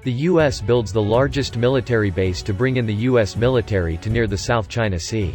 The U.S. builds the largest military base to bring in the U.S. military to near the South China Sea.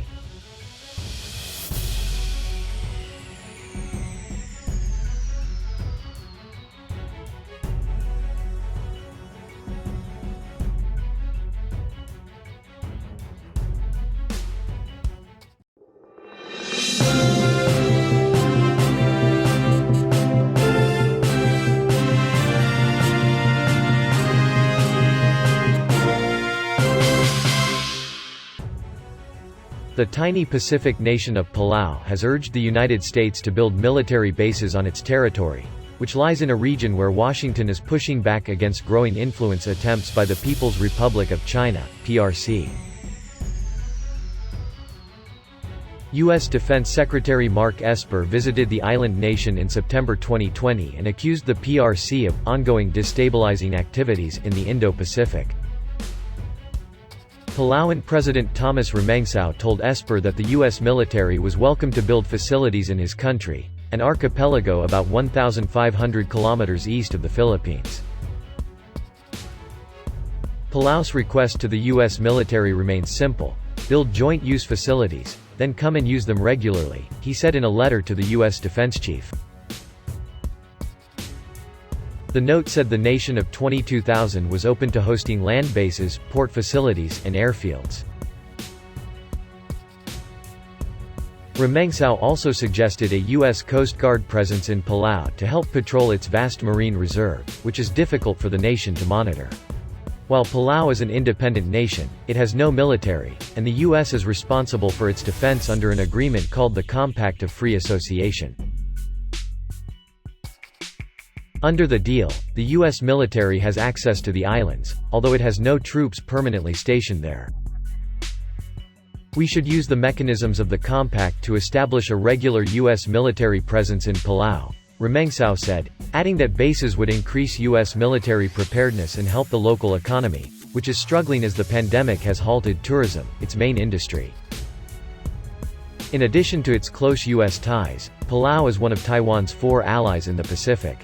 The tiny Pacific nation of Palau has urged the United States to build military bases on its territory, which lies in a region where Washington is pushing back against growing influence attempts by the People's Republic of China, PRC. U.S. Defense Secretary Mark Esper visited the island nation in September 2020 and accused the PRC of ongoing destabilizing activities in the Indo-Pacific. Palauan President Thomas Remangsau told Esper that the U.S. military was welcome to build facilities in his country, an archipelago about 1,500 kilometers east of the Philippines. Palau's request to the U.S. military remains simple: build joint-use facilities, then come and use them regularly, he said in a letter to the U.S. defense chief. The note said the nation of 22,000 was open to hosting land bases, port facilities, and airfields. Remangsau also suggested a U.S. Coast Guard presence in Palau to help patrol its vast marine reserve, which is difficult for the nation to monitor. While Palau is an independent nation, it has no military, and the U.S. is responsible for its defense under an agreement called the Compact of Free Association. Under the deal, the U.S. military has access to the islands, although it has no troops permanently stationed there. We should use the mechanisms of the compact to establish a regular U.S. military presence in Palau, Remangsau said, adding that bases would increase U.S. military preparedness and help the local economy, which is struggling as the pandemic has halted tourism, its main industry. In addition to its close U.S. ties, Palau is one of Taiwan's 4 allies in the Pacific.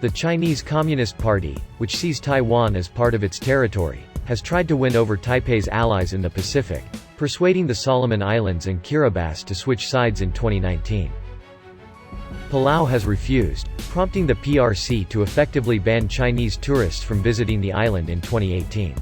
The Chinese Communist Party, which sees Taiwan as part of its territory, has tried to win over Taipei's allies in the Pacific, persuading the Solomon Islands and Kiribati to switch sides in 2019. Palau has refused, prompting the PRC to effectively ban Chinese tourists from visiting the island in 2018.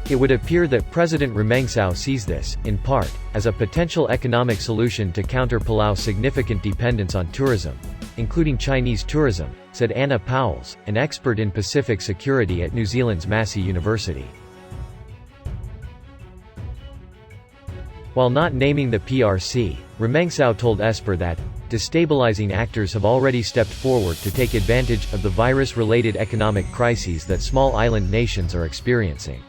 It would appear that President Remangsau sees this, in part, as a potential economic solution to counter Palau's significant dependence on tourism, including Chinese tourism, said Anna Powles, an expert in Pacific security at New Zealand's Massey University. While not naming the PRC, Remangsau told Esper that destabilizing actors have already stepped forward to take advantage of the virus-related economic crises that small island nations are experiencing.